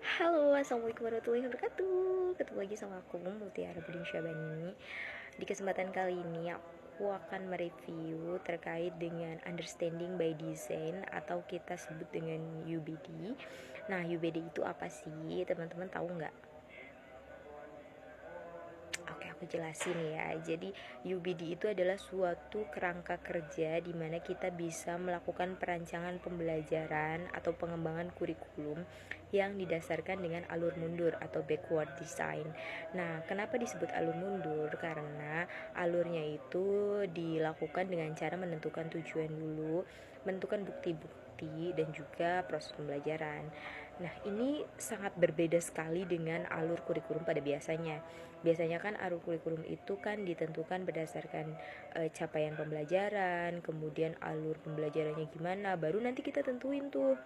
Halo, assalamualaikum warahmatullahi wabarakatuh. Ketemu lagi sama aku, Mutiara Budin Syabani. Di kesempatan kali ini aku akan mereview terkait dengan understanding by design atau kita sebut dengan UBD. Nah, UBD itu apa sih? Teman-teman tahu nggak? Oke, aku jelasin ya. Jadi, UBD itu adalah suatu kerangka kerja di mana kita bisa melakukan perancangan pembelajaran atau pengembangan kurikulum yang didasarkan dengan alur mundur atau backward design. Nah, kenapa disebut alur mundur? Karena alurnya itu dilakukan dengan cara menentukan tujuan dulu, menentukan bukti-bukti dan juga proses pembelajaran. Nah, ini sangat berbeda sekali dengan alur kurikulum pada biasanya. Biasanya kan alur kurikulum itu kan ditentukan berdasarkan capaian pembelajaran, kemudian alur pembelajarannya gimana, baru nanti kita tentuin tuh.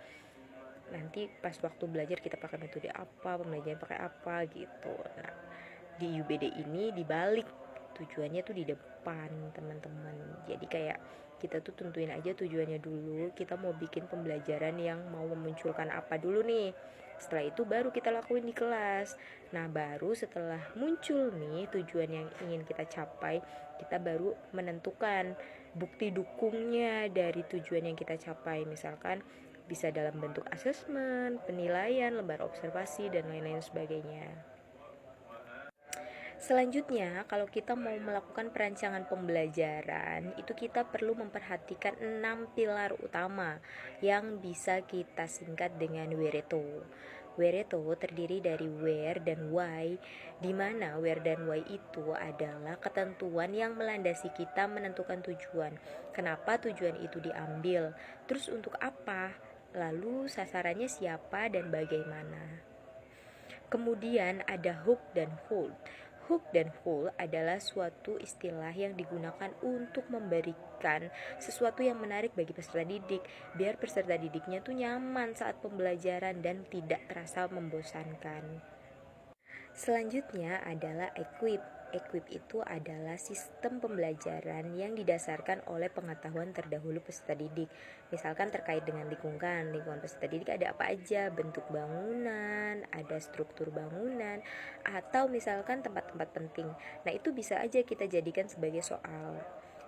Nanti pas waktu belajar kita pakai metode apa, pembelajaran pakai apa gitu. Nah, di UBD ini dibalik, tujuannya tuh di depan, teman-teman. Jadi kayak kita tuh tentuin aja tujuannya dulu, kita mau bikin pembelajaran yang mau memunculkan apa dulu nih. Setelah itu baru kita lakuin di kelas. Nah, baru setelah muncul nih tujuan yang ingin kita capai, kita baru menentukan bukti dukungnya dari tujuan yang kita capai. Misalkan bisa dalam bentuk asesmen, penilaian, lembar observasi, dan lain-lain sebagainya. Selanjutnya, kalau kita mau melakukan perancangan pembelajaran, itu kita perlu memperhatikan 6 pilar utama yang bisa kita singkat dengan Wereto. Wereto terdiri dari where dan why, di mana where dan why itu adalah ketentuan yang melandasi kita menentukan tujuan. Kenapa tujuan itu diambil? Terus untuk apa? Lalu sasarannya siapa dan bagaimana? Kemudian ada hook dan hold. Hook dan hold adalah suatu istilah yang digunakan untuk memberikan sesuatu yang menarik bagi peserta didik, biar peserta didiknya tuh nyaman saat pembelajaran dan tidak terasa membosankan. Selanjutnya adalah equip. Equip itu adalah sistem pembelajaran yang didasarkan oleh pengetahuan terdahulu peserta didik. Misalkan terkait dengan lingkungan peserta didik ada apa aja, bentuk bangunan, ada struktur bangunan, atau misalkan tempat-tempat penting. Nah, itu bisa aja kita jadikan sebagai soal.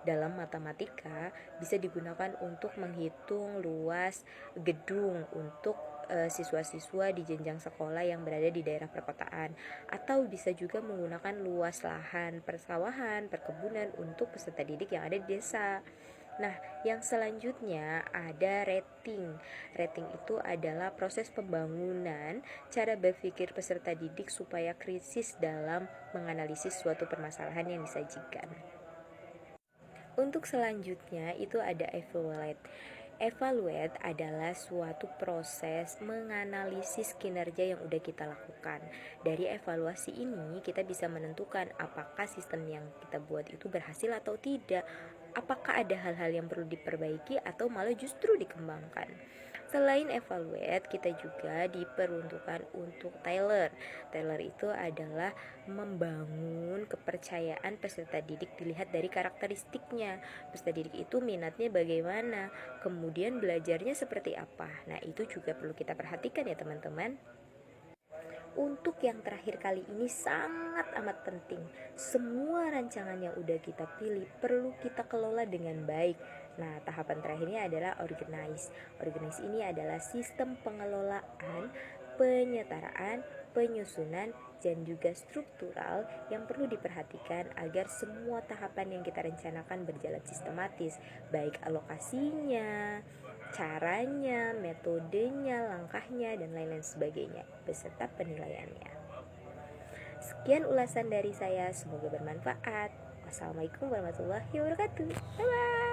Dalam matematika bisa digunakan untuk menghitung luas gedung untuk siswa-siswa di jenjang sekolah yang berada di daerah perkotaan, atau bisa juga menggunakan luas lahan persawahan, perkebunan untuk peserta didik yang ada di desa. Nah, yang selanjutnya ada rating. Rating itu adalah proses pembangunan cara berpikir peserta didik supaya kritis dalam menganalisis suatu permasalahan yang disajikan. Untuk selanjutnya itu ada evaluate. Evaluate adalah suatu proses menganalisis kinerja yang udah kita lakukan. Dari evaluasi ini kita bisa menentukan apakah sistem yang kita buat itu berhasil atau tidak. Apakah ada hal-hal yang perlu diperbaiki atau malah justru dikembangkan. Selain evaluate, kita juga diperuntukkan untuk tailor. Tailor itu adalah membangun kepercayaan peserta didik dilihat dari karakteristiknya. Peserta didik itu minatnya bagaimana, kemudian belajarnya seperti apa. Nah, itu juga perlu kita perhatikan ya teman-teman. Untuk yang terakhir kali ini sangat amat penting. Semua rancangan yang udah kita pilih perlu kita kelola dengan baik. Nah, tahapan terakhirnya adalah organize. Organize ini adalah sistem pengelolaan, penyetaraan, penyusunan, dan juga struktural yang perlu diperhatikan agar semua tahapan yang kita rencanakan berjalan sistematis, baik alokasinya, caranya, metodenya, langkahnya, dan lain-lain sebagainya, beserta penilaiannya. Sekian ulasan dari saya, semoga bermanfaat. Wassalamualaikum warahmatullahi wabarakatuh. Bye-bye.